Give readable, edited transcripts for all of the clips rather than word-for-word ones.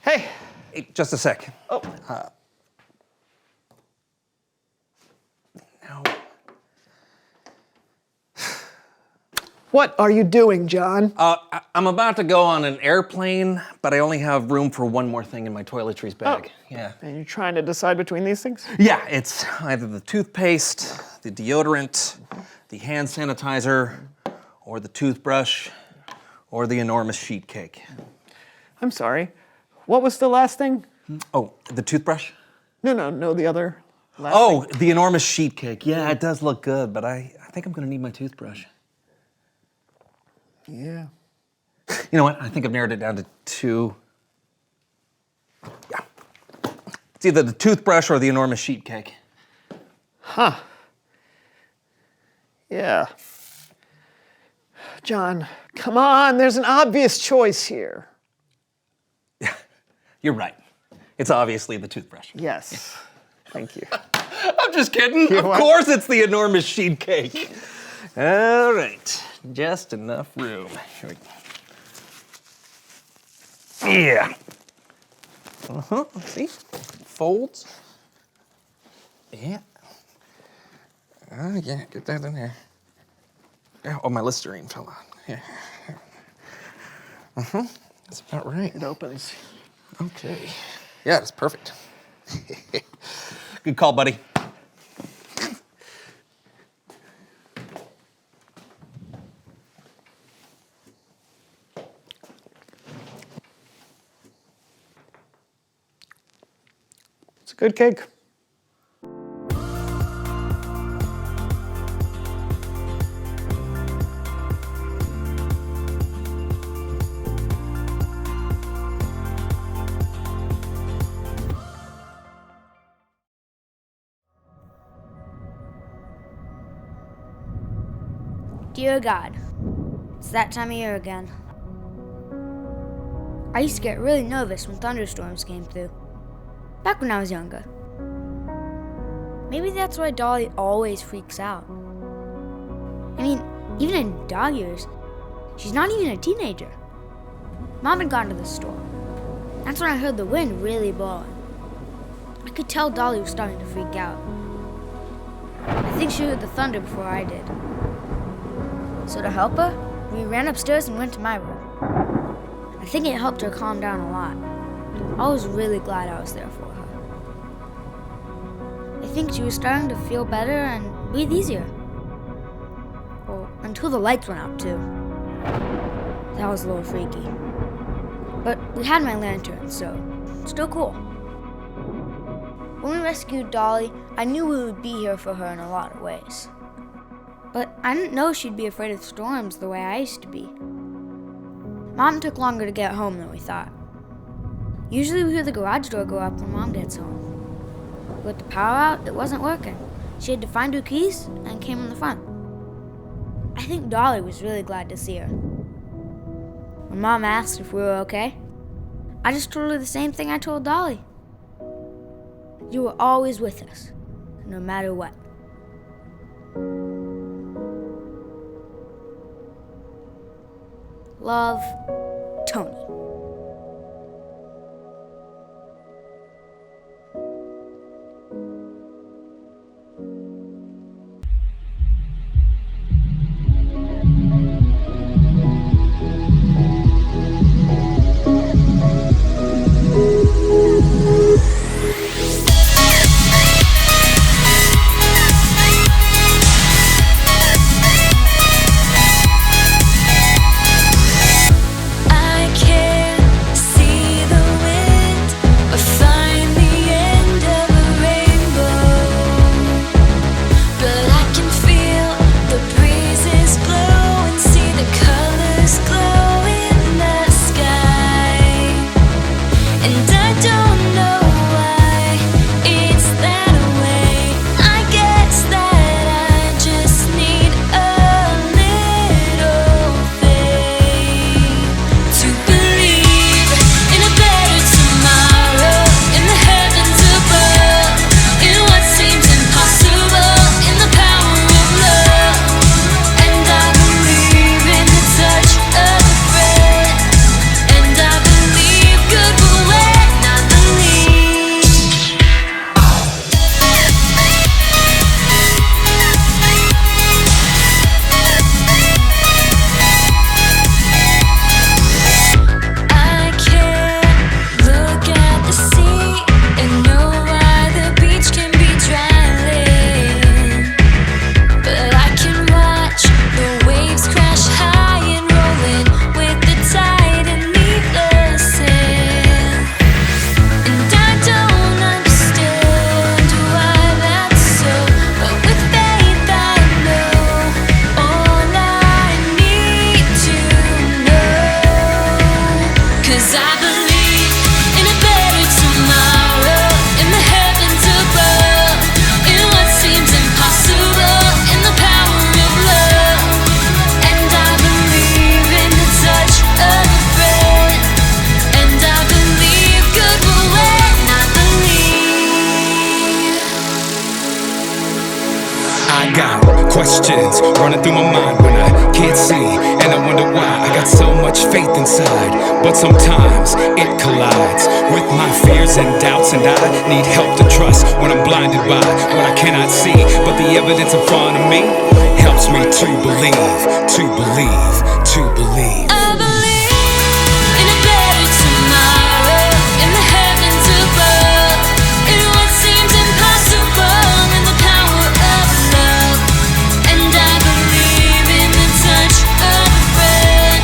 Hey. Hey, just a sec. Oh. No. What are you doing, John? I'm about to go on an airplane, but I only have room for one more thing in my toiletries bag. Oh. Yeah. And you're trying to decide between these things? Yeah, it's either the toothpaste, the deodorant, the hand sanitizer, or the toothbrush, or the enormous sheet cake. I'm sorry. What was the last thing? Oh, the toothbrush? No, the other last Oh, thing. the enormous sheet cake. Yeah, it does look good, but I think I'm gonna need my toothbrush. Yeah. You know what? I think I've narrowed it down to two. Yeah. It's either the toothbrush or the enormous sheet cake. Huh. Yeah. John, come on, there's an obvious choice here. You're right. It's obviously the toothbrush. Yes. Thank you. I'm just kidding. Of what? course it's the enormous sheet cake. All right. Just enough room. Here we go. Yeah. Uh-huh. See? Folds. Yeah. Yeah, get that in there. Oh, my Listerine fell out. Yeah. Uh-huh. That's about right. It opens. Okay. Yeah, it's perfect. Good call, buddy. It's a good cake. Dear God, it's that time of year again. I used to get really nervous when thunderstorms came through, back when I was younger. Maybe that's why Dolly always freaks out. I mean, even in dog years, she's not even a teenager. Mom had gone to the store. That's when I heard the wind really blowing. I could tell Dolly was starting to freak out. I think she heard the thunder before I did. So to help her, we ran upstairs and went to my room. I think it helped her calm down a lot. I was really glad I was there for her. I think she was starting to feel better and breathe easier. Well, until the lights went out too. That was a little freaky. But we had my lantern, so still cool. When we rescued Dolly, I knew we would be here for her in a lot of ways. But I didn't know she'd be afraid of storms the way I used to be. Mom took longer to get home than we thought. Usually we hear the garage door go up when Mom gets home. With the power out, it wasn't working. She had to find her keys and came in the front. I think Dolly was really glad to see her. When Mom asked if we were okay, I just told her the same thing I told Dolly. You were always with us, no matter what. Love, Tony. I can't I got questions running through my mind when I can't see, and I wonder why. I got so much faith inside, but sometimes it collides with my fears and doubts, and I need help to trust when I'm blinded by what I cannot see. But the evidence in front of me helps me to believe, to believe, to believe. I believe in a better tomorrow, in the heavens above, in what seems impossible, in the power of love. And I believe in the touch of a friend,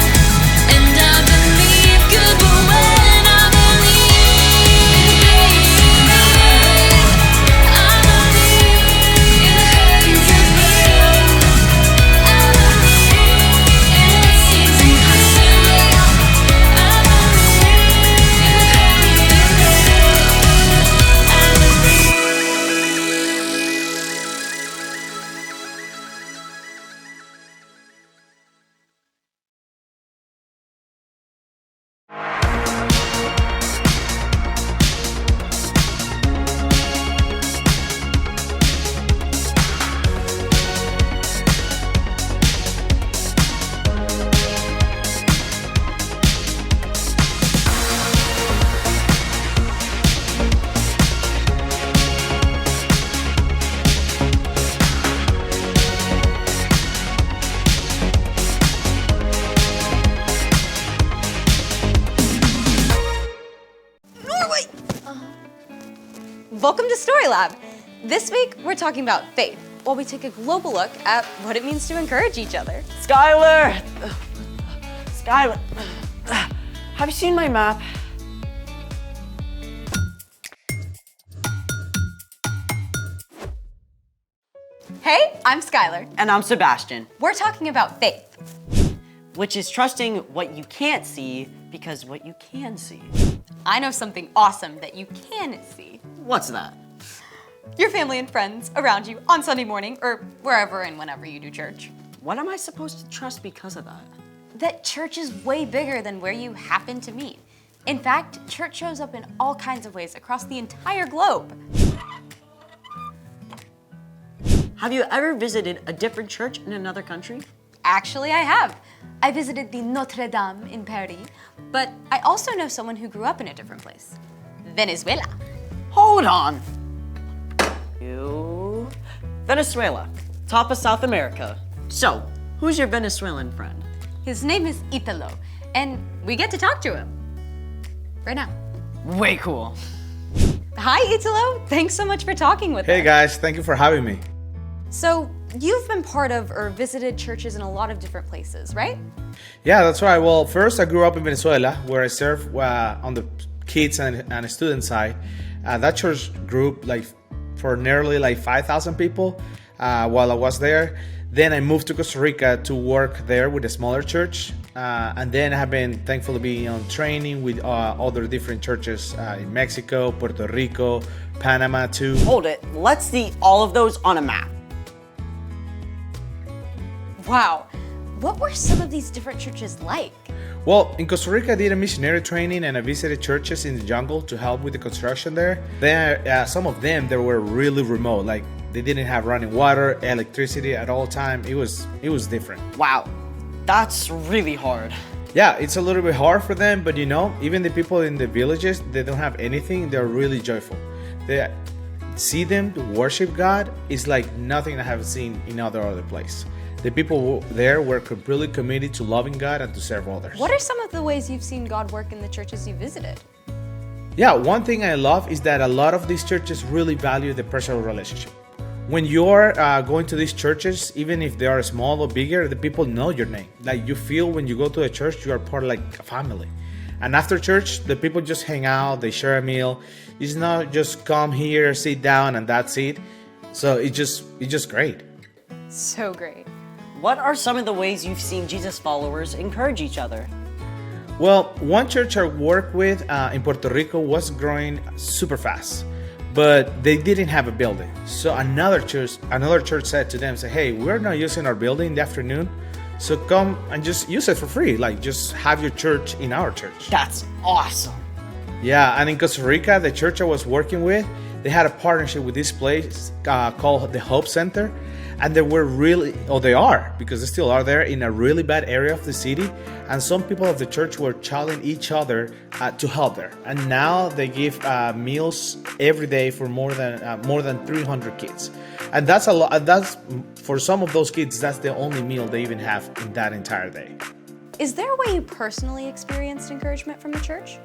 and I believe good will win. I believe in the heavens above. I believe in what seems impossible. I believe in the heavens above. I believe. Welcome to Story Lab. This week, we're talking about faith, while we take a global look at what it means to encourage each other. Skylar! Skylar, have you seen my map? Hey, I'm Skylar. And I'm Sebastian, We're talking about faith. which is trusting what you can't see because what you can see. I know something awesome that you can see. What's that? Your family and friends around you on Sunday morning, or wherever and whenever you do church. What am I supposed to trust because of that? That church is way bigger than where you happen to meet. In fact, church shows up in all kinds of ways across the entire globe. Have you ever visited a different church in another country? Actually, I have. I visited the Notre Dame in Paris, but I also know someone who grew up in a different place. Venezuela. Hold on. You... Venezuela, top of South America. So, who's your Venezuelan friend? His name is Italo, and we get to talk to him right now. Way cool. Hi, Italo. Thanks so much for talking with us. Hey guys, thank you for having me. So, you've been part of or visited churches in a lot of different places, right? Yeah, that's right. Well, first I grew up in Venezuela, where I served on the kids and student side. That church grew for nearly 5,000 people while I was there. Then I moved to Costa Rica to work there with a smaller church. And then I have been thankful to be on training with other different churches in Mexico, Puerto Rico, Panama too. Hold it, let's see all of those on a map. Wow. What were some of these different churches like? Well, in Costa Rica, I did a missionary training and I visited churches in the jungle to help with the construction there. Then some of them, they were really remote, like they didn't have running water, electricity at all time. It was different. Wow, that's really hard. Yeah, it's a little bit hard for them, but even the people in the villages, they don't have anything. They're really joyful. They see them to worship God is like nothing I have seen in other place. The people there were completely committed to loving God and to serve others. What are some of the ways you've seen God work in the churches you visited? Yeah, one thing I love is that a lot of these churches really value the personal relationship. When you're going to these churches, even if they are small or bigger, the people know your name. Like you feel when you go to a church, you are part of like a family. And after church, the people just hang out, they share a meal. It's not just come here, sit down, and that's it. So it's just great. So great. What are some of the ways you've seen Jesus followers encourage each other? Well, one church I worked with in Puerto Rico was growing super fast, but they didn't have a building. So another church said to them, hey, we're not using our building in the afternoon, so come and just use it for free. Like just have your church in our church. That's awesome. Yeah, and in Costa Rica, the church I was working with, they had a partnership with this place called the Hope Center, and they were really, or they are, because they still are there, in a really bad area of the city, and some people of the church were challenging each other to help there. And now they give meals every day for more than 300 kids, and that's a lot. That's for some of those kids, that's the only meal they even have in that entire day. Is there a way you personally experienced encouragement from the church?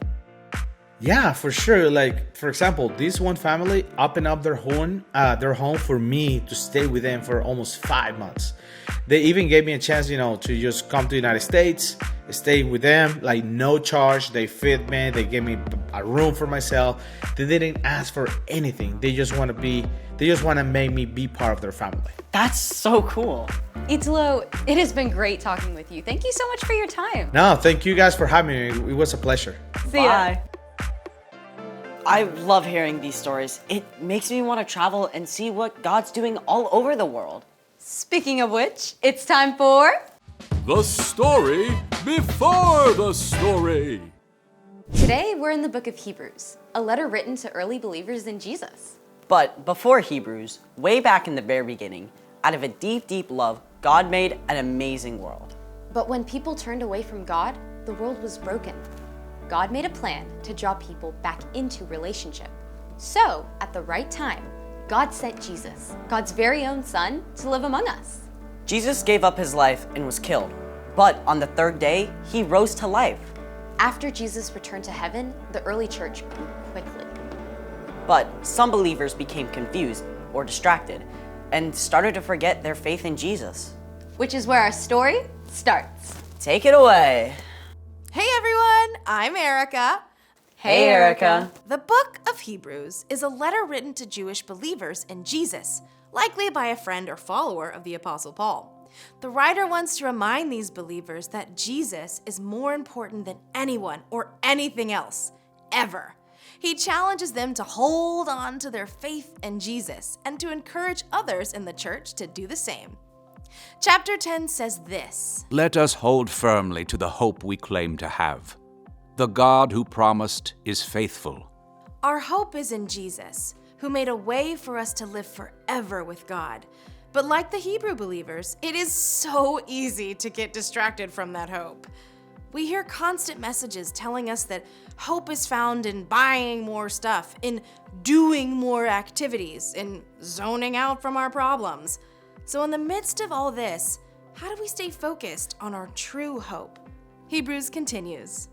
Yeah, for sure. Like, for example, this one family opened up their home for me to stay with them for almost 5 months. They even gave me a chance, to just come to the United States, stay with them, like no charge. They fed me, they gave me a room for myself. They didn't ask for anything. They just want to make me be part of their family. That's so cool. Italo, it has been great talking with you. Thank you so much for your time. No, thank you guys for having me. It was a pleasure. See ya. Bye. I love hearing these stories. It makes me want to travel and see what God's doing all over the world. Speaking of which, it's time for... The story before the story. Today, we're in the book of Hebrews, a letter written to early believers in Jesus. But before Hebrews, way back in the very beginning, out of a deep, deep love, God made an amazing world. But when people turned away from God, the world was broken. God made a plan to draw people back into relationship. So, at the right time, God sent Jesus, God's very own son, to live among us. Jesus gave up his life and was killed. But on the third day, he rose to life. After Jesus returned to heaven, the early church grew quickly. But some believers became confused or distracted and started to forget their faith in Jesus. Which is where our story starts. Take it away. Hey everyone, I'm Erica. Hey, Erica. The book of Hebrews is a letter written to Jewish believers in Jesus, likely by a friend or follower of the Apostle Paul. The writer wants to remind these believers that Jesus is more important than anyone or anything else, ever. He challenges them to hold on to their faith in Jesus and to encourage others in the church to do the same. Chapter 10 says this: Let us hold firmly to the hope we claim to have. The God who promised is faithful. Our hope is in Jesus, who made a way for us to live forever with God. But like the Hebrew believers, it is so easy to get distracted from that hope. We hear constant messages telling us that hope is found in buying more stuff, in doing more activities, in zoning out from our problems. So in the midst of all this, how do we stay focused on our true hope? Hebrews continues.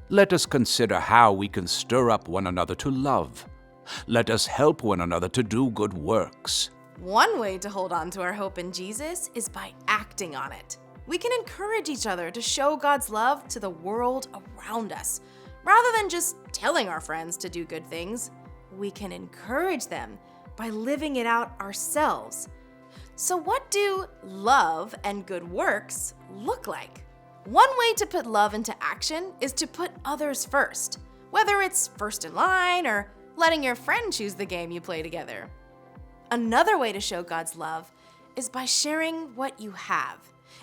Let us consider how we can stir up one another to love. Let us help one another to do good works. One way to hold on to our hope in Jesus is by acting on it. We can encourage each other to show God's love to the world around us. Rather than just telling our friends to do good things, we can encourage them by living it out ourselves. So what do love and good works look like? One way to put love into action is to put others first, whether it's first in line or letting your friend choose the game you play together. Another way to show God's love is by sharing what you have.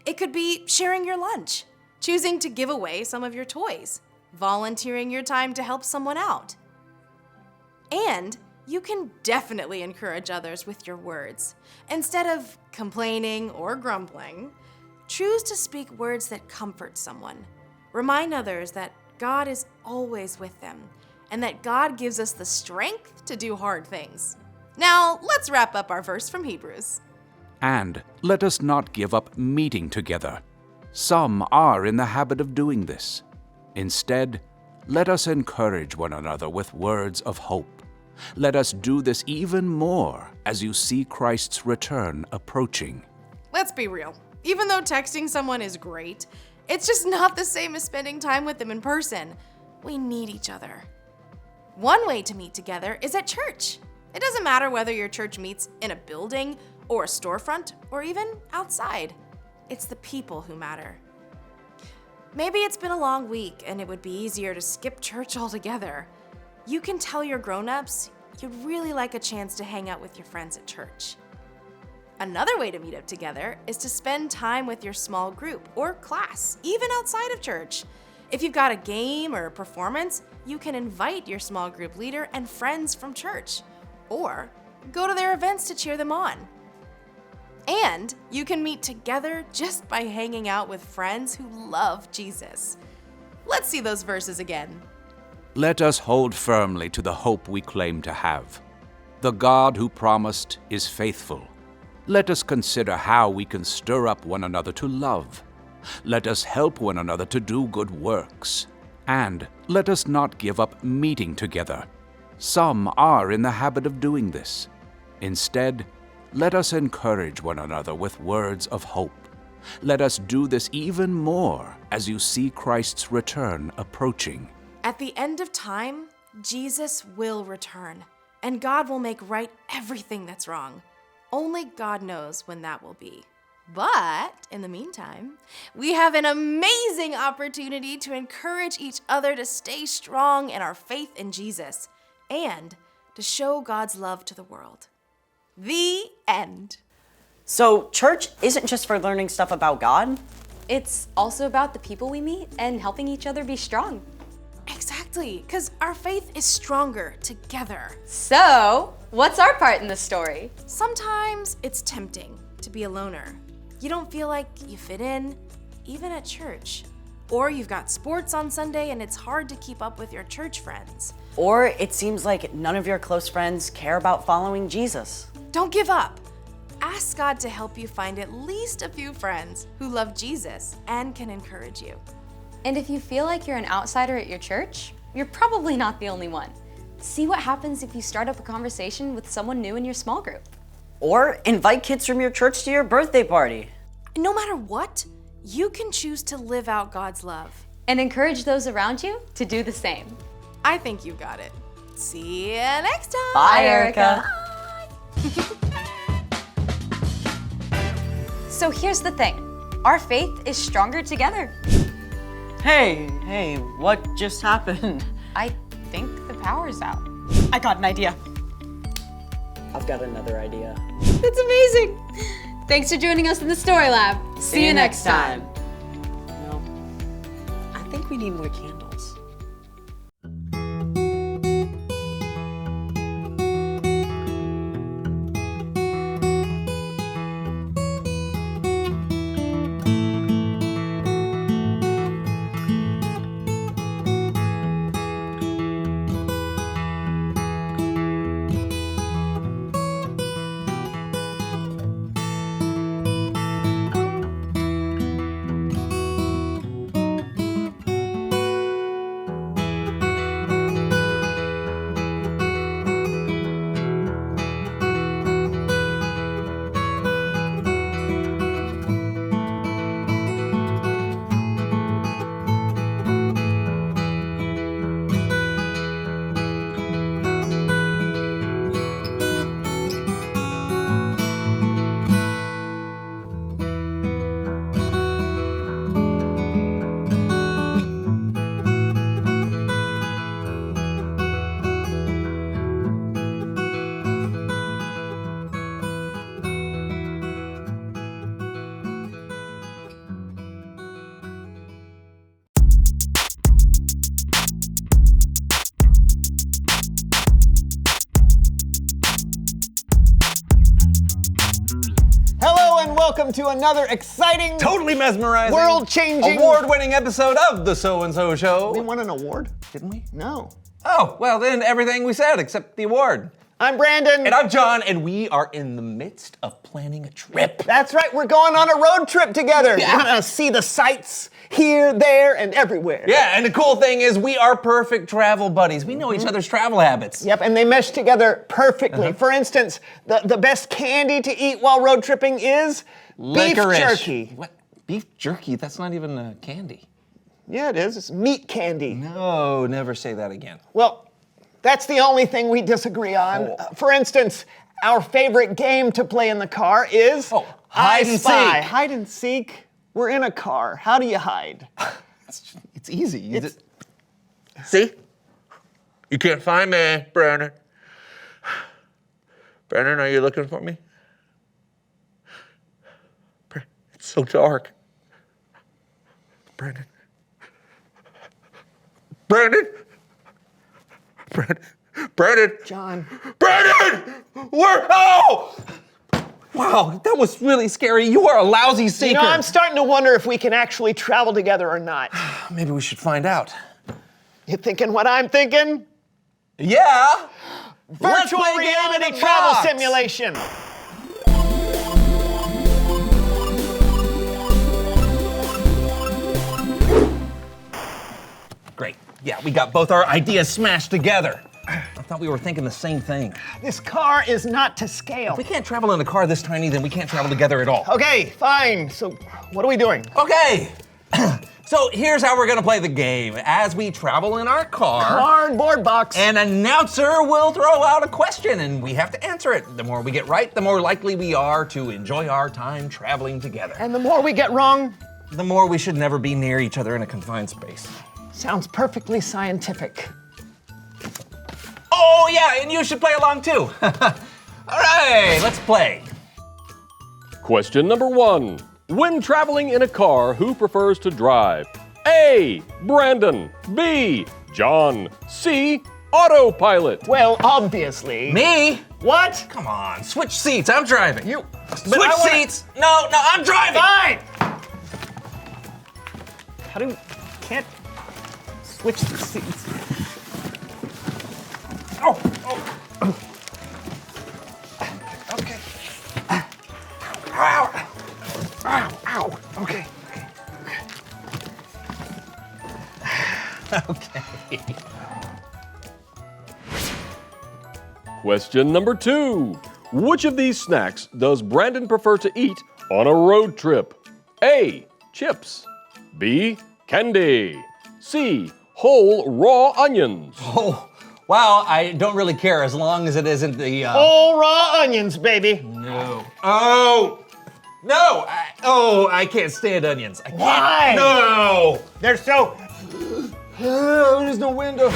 It could be sharing your lunch, choosing to give away some of your toys, volunteering your time to help someone out. And you can definitely encourage others with your words. Instead of complaining or grumbling, choose to speak words that comfort someone. Remind others that God is always with them and that God gives us the strength to do hard things. Now, let's wrap up our verse from Hebrews. And let us not give up meeting together. Some are in the habit of doing this. Instead, let us encourage one another with words of hope. Let us do this even more as you see Christ's return approaching. Let's be real. Even though texting someone is great, it's just not the same as spending time with them in person. We need each other. One way to meet together is at church. It doesn't matter whether your church meets in a building or a storefront or even outside. It's the people who matter. Maybe it's been a long week and it would be easier to skip church altogether. You can tell your grown-ups you'd really like a chance to hang out with your friends at church. Another way to meet up together is to spend time with your small group or class, even outside of church. If you've got a game or a performance, you can invite your small group leader and friends from church, or go to their events to cheer them on. And you can meet together just by hanging out with friends who love Jesus. Let's see those verses again. Let us hold firmly to the hope we claim to have. The God who promised is faithful. Let us consider how we can stir up one another to love. Let us help one another to do good works. And let us not give up meeting together. Some are in the habit of doing this. Instead, let us encourage one another with words of hope. Let us do this even more as you see Christ's return approaching. At the end of time, Jesus will return, and God will make right everything that's wrong. Only God knows when that will be. But in the meantime, we have an amazing opportunity to encourage each other to stay strong in our faith in Jesus and to show God's love to the world. The end. So, church isn't just for learning stuff about God. It's also about the people we meet and helping each other be strong. Exactly, because our faith is stronger together. So, what's our part in the story? Sometimes it's tempting to be a loner. You don't feel like you fit in, even at church. Or you've got sports on Sunday and it's hard to keep up with your church friends. Or it seems like none of your close friends care about following Jesus. Don't give up. Ask God to help you find at least a few friends who love Jesus and can encourage you. And if you feel like you're an outsider at your church, you're probably not the only one. See what happens if you start up a conversation with someone new in your small group. Or invite kids from your church to your birthday party. No matter what, you can choose to live out God's love. And encourage those around you to do the same. I think you got it. See you next time. Bye, Erica. So here's the thing. Our faith is stronger together. Hey, what just happened? I think the power's out. I got an idea. I've got another idea. That's amazing. Thanks for joining us in the Story Lab. See you next time. Well, I think we need more candles. Welcome to another exciting, Totally mesmerizing, world-changing, award-winning episode of The So and So Show. We won an award? Didn't we? No. Oh, well then everything we said except the award. I'm Brandon. And I'm John, and we are in the midst of planning a trip. That's right, we're going on a road trip together. Yeah. We're gonna see the sights here, there, and everywhere. Yeah, and the cool thing is we are perfect travel buddies. We know each other's travel habits. Yep, and they mesh together perfectly. For instance, the best candy to eat while road tripping is Licorice. beef jerky. What? Beef jerky? That's not even a candy. Yeah, it is. It's meat candy. No, never say that again. Well, that's the only thing we disagree on. For instance, our favorite game to play in the car is hide I and Spy. seek. Hide and seek. We're in a car. How do you hide? It's easy. You just- See? You can't find me, Brandon. Brandon, are you looking for me? It's so dark. Brandon, Brandon? Brandon? John. Brandon! Where? Oh! Wow, that was really scary. You are a lousy seeker. You know, I'm starting to wonder if we can actually travel together or not. Maybe we should find out. You thinking what I'm thinking? Yeah. Let's Virtual play a game in reality the travel box. simulation. Great. Yeah, we got both our ideas smashed together. I thought we were thinking the same thing. This car is not to scale. If we can't travel in a car this tiny, then we can't travel together at all. Okay, fine. So, what are we doing? Okay. So here's how we're gonna play the game. As we travel in our car, Cardboard box. an announcer will throw out a question and we have to answer it. The more we get right, the more likely we are to enjoy our time traveling together. And the more we get wrong, The more we should never be near each other in a confined space. sounds perfectly scientific. Oh yeah, and you should play along too. All right, let's play. Question number 1. When traveling in a car, who prefers to drive? A. Brandon. B. John. C. Autopilot. Well, obviously. Me? What? Come on, switch seats. I'm driving. You. Switch seats. No, I'm driving. Fine. How do can't switch the seats? Oh. Okay. Ow. Ow. Okay. Okay. Question number 2. Which of these snacks does Brandon prefer to eat on a road trip? A. Chips. B. Candy. C. Whole raw onions. Oh, wow, I don't really care as long as it isn't the. Whole raw onions, baby. No. Oh! No! I can't stand onions. I can't. Why? No! They're so. There's no window.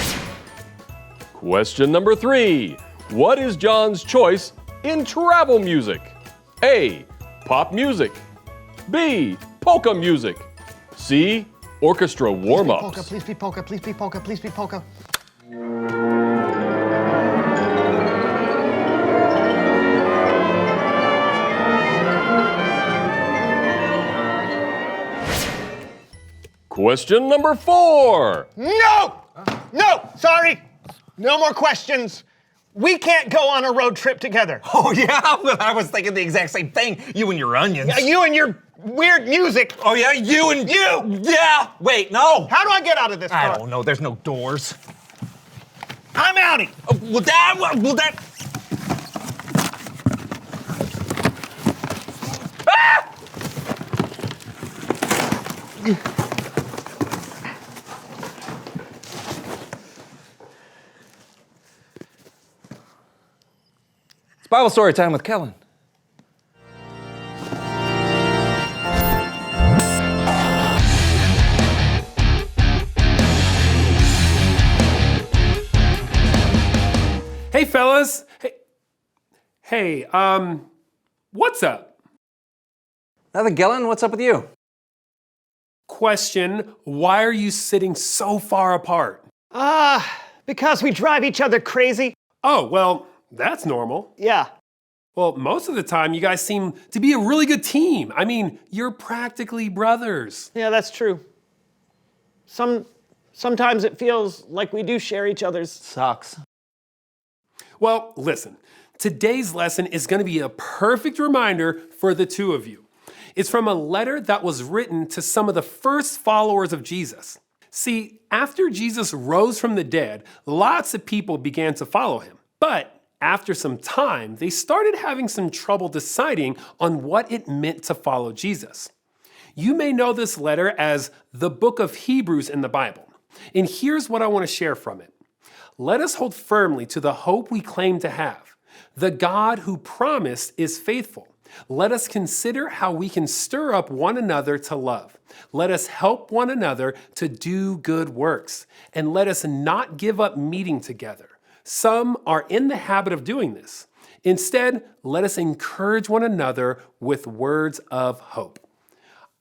Question number 3. What is John's choice in travel music? A. Pop music. B. Polka music. C. Orchestra Polka, warm-ups. please be polka, please be polka, please be polka. Question number 4. No! No! Sorry! No more questions. We can't go on a road trip together. Oh, yeah? Well, I was thinking the exact same thing. You and your onions. Yeah, you and your weird music. Oh, yeah? You and you! Yeah! Wait, no! How do I get out of this car? I don't know. There's no doors. I'm outie. Oh, well, that. Ah! It's Bible story time with Kellen. Hey, fellas. Hey, what's up? Nothing, Kellen. What's up with you? Question, why are you sitting so far apart? Because we drive each other crazy. Oh, well, that's normal. Yeah. Well, most of the time, you guys seem to be a really good team. I mean, you're practically brothers. Yeah, that's true. Sometimes it feels like we do share each other's Socks. Well, listen, today's lesson is going to be a perfect reminder for the two of you. It's from a letter that was written to some of the first followers of Jesus. See, after Jesus rose from the dead, lots of people began to follow him. But after some time, they started having some trouble deciding on what it meant to follow Jesus. You may know this letter as the book of Hebrews in the Bible. And here's what I want to share from it. Let us hold firmly to the hope we claim to have. The God who promised is faithful. Let us consider how we can stir up one another to love. Let us help one another to do good works. And let us not give up meeting together. Some are in the habit of doing this. Instead, let us encourage one another with words of hope.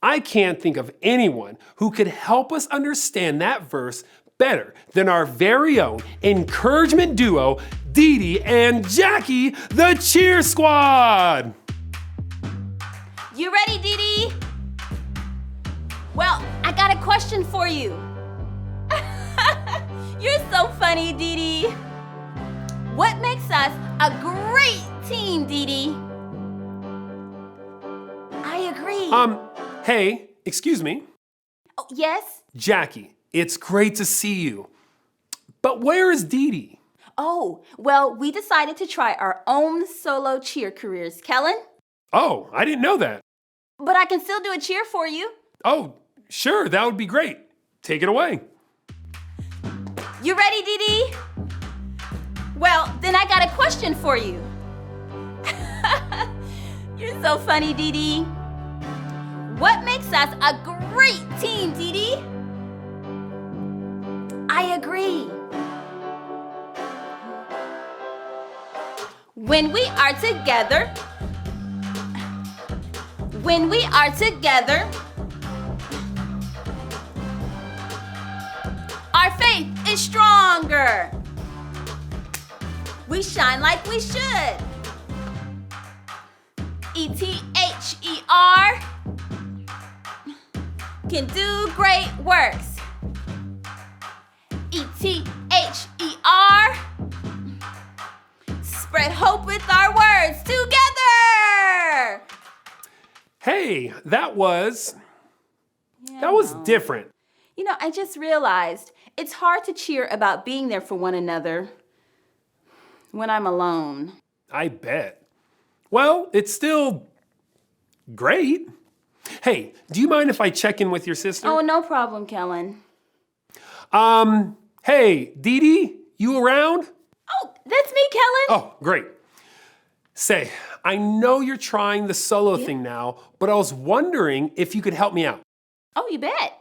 I can't think of anyone who could help us understand that verse better than our very own encouragement duo, Dee Dee and Jackie, the Cheer Squad. You ready, Dee Dee? Well, I got a question for you. You're so funny, Dee Dee. What makes us a great team, Dee Dee? I agree. Hey, excuse me. Oh, yes? Jackie, it's great to see you. But where is Dee Dee? Oh, well, we decided to try our own solo cheer careers. Kellen? Oh, I didn't know that. But I can still do a cheer for you. Oh, sure, that would be great. Take it away. You ready, Dee Dee? Well, then I got a question for you. You're so funny, Dee Dee. What makes us a great team, Dee Dee? I agree. When we are together, our faith is stronger. We shine like we should. ETHER can do great works. ETHER spread hope with our words together. Hey, that was different. You know, I just realized it's hard to cheer about being there for one another when I'm alone. I bet. Well, it's still great. Hey, do you mind if I check in with your sister? Oh, no problem, Kellen. Hey, Dee Dee, you around? Oh, that's me, Kellen. Oh, great. Say, I know you're trying the solo thing now, but I was wondering if you could help me out. Oh, you bet.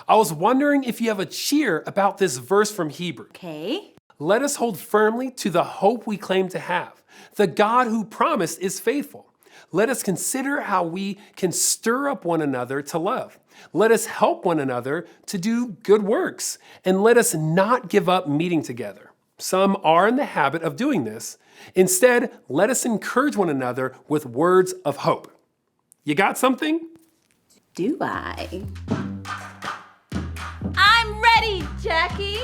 I was wondering if you have a cheer about this verse from Hebrew. Okay. Let us hold firmly to the hope we claim to have. The God who promised is faithful. Let us consider how we can stir up one another to love. Let us help one another to do good works. And let us not give up meeting together. Some are in the habit of doing this. Instead, let us encourage one another with words of hope. You got something? Do I? I'm ready, Jackie.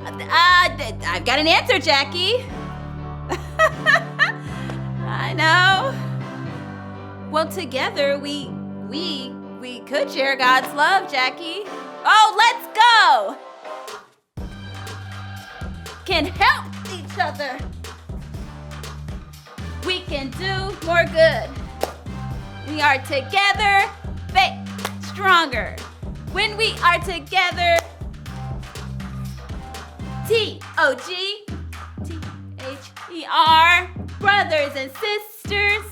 I've got an answer, Jackie. I know. Well, together we could share God's love, Jackie. Oh, let's go. Can help each other. We can do more good. We are together, stronger. When we are together, TOGTHER, brothers and sisters.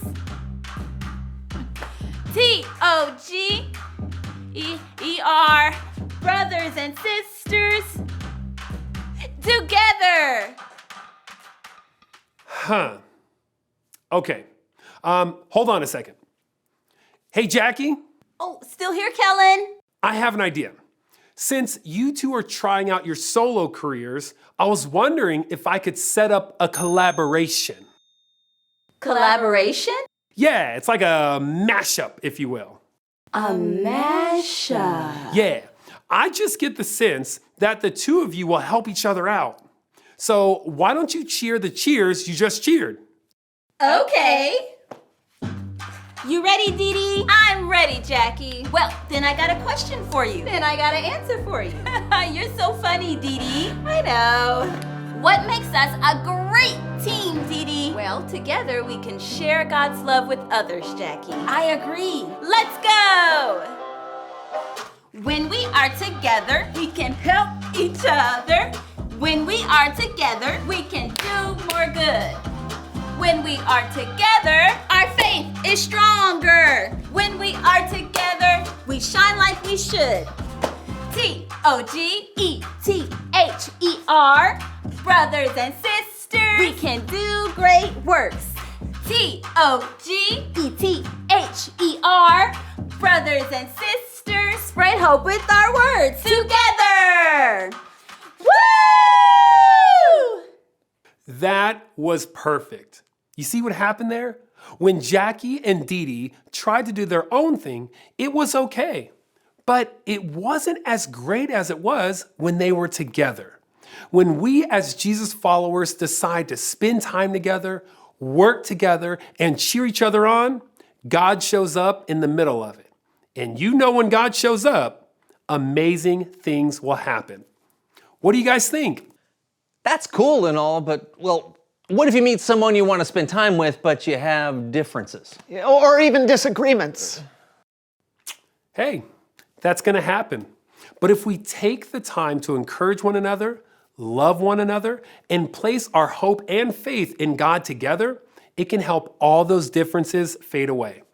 TOGER, brothers and sisters. Together. Huh. Okay. Hold on a second. Hey, Jackie? Oh, still here, Kellen? I have an idea. Since you two are trying out your solo careers, I was wondering if I could set up a collaboration. Collaboration? Yeah, it's like a mashup, if you will. A mashup. Yeah, I just get the sense that the two of you will help each other out. So why don't you cheer the cheers you just cheered? Okay. You ready, Dee Dee? I'm ready, Jackie. Well, then I got a question for you. Then I got an answer for you. You're so funny, Dee Dee. I know. What makes us a great team, Dee Dee? Well, together we can share God's love with others, Jackie. I agree. Let's go! When we are together, we can help each other. When we are together, we can do more good. When we are together, our faith is stronger. When we are together, we shine like we should. TOGETHER, brothers and sisters. We can do great works. TOGETHER, brothers and sisters. spread hope with our words together. Woo! That was perfect. You see what happened there? When Jackie and Dee Dee tried to do their own thing, it was okay. But it wasn't as great as it was when they were together. When we as Jesus followers decide to spend time together, work together, and cheer each other on, God shows up in the middle of it. And you know when God shows up, amazing things will happen. What do you guys think? That's cool and all, but, well, what if you meet someone you want to spend time with, but you have differences? Or even disagreements. Hey, that's going to happen. But if we take the time to encourage one another, love one another, and place our hope and faith in God together, it can help all those differences fade away.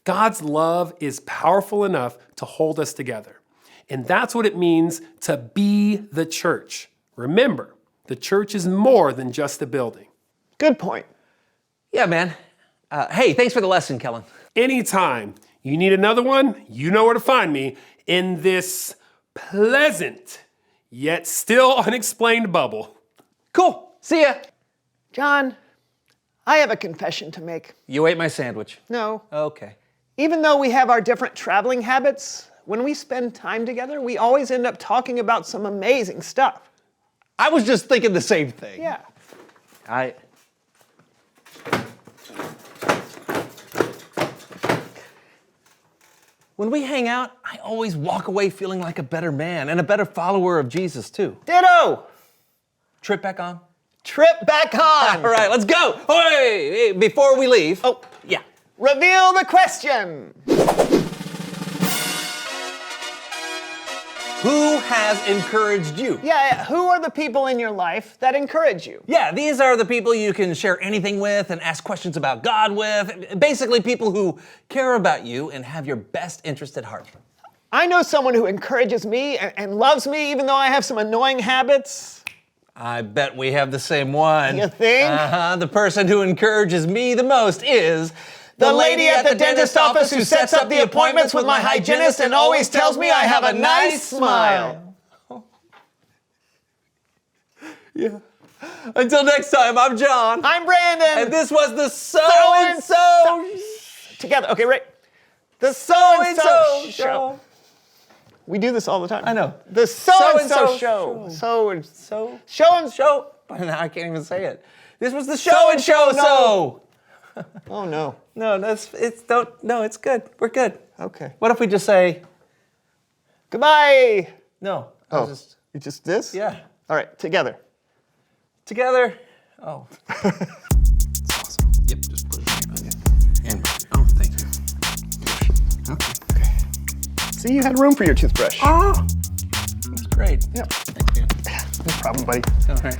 God's love is powerful enough to hold us together. And that's what it means to be the church. Remember, the church is more than just a building. Good point. Yeah, man. Hey, thanks for the lesson, Kellen. Anytime you need another one, you know where to find me in this pleasant yet still unexplained bubble. Cool. See ya. John, I have a confession to make. You ate my sandwich. No. Okay. Even though we have our different traveling habits, when we spend time together, we always end up talking about some amazing stuff. I was just thinking the same thing. Yeah. When we hang out, I always walk away feeling like a better man and a better follower of Jesus, too. Ditto! Trip back on? Trip back on! All right, let's go! Hey, before we leave. Oh, yeah. Reveal the question! Who has encouraged you? Yeah, who are the people in your life that encourage you? Yeah, these are the people you can share anything with and ask questions about God with. Basically, people who care about you and have your best interest at heart. I know someone who encourages me and loves me even though I have some annoying habits. I bet we have the same one. You think? The person who encourages me the most is the lady at the dentist office who sets up the appointments with my hygienist and always tells me I have a nice smile. Yeah. Until next time, I'm John. I'm Brandon. And this was the So-and-so. Together. Okay, right. The So-and-so show. We do this all the time. I know. The So-and-so show. So-and-so. Show. Now I can't even say it. This was the show-and-show. No. Oh no. No, it's good. We're good. Okay. What if we just say goodbye? No. You just this? Yeah. All right, together. Together. Oh. That's awesome. Yep, just put it in. And thank you. Okay. See, you had room for your toothbrush. Oh. That's great. Yep. Thanks, man. No problem, buddy. All right.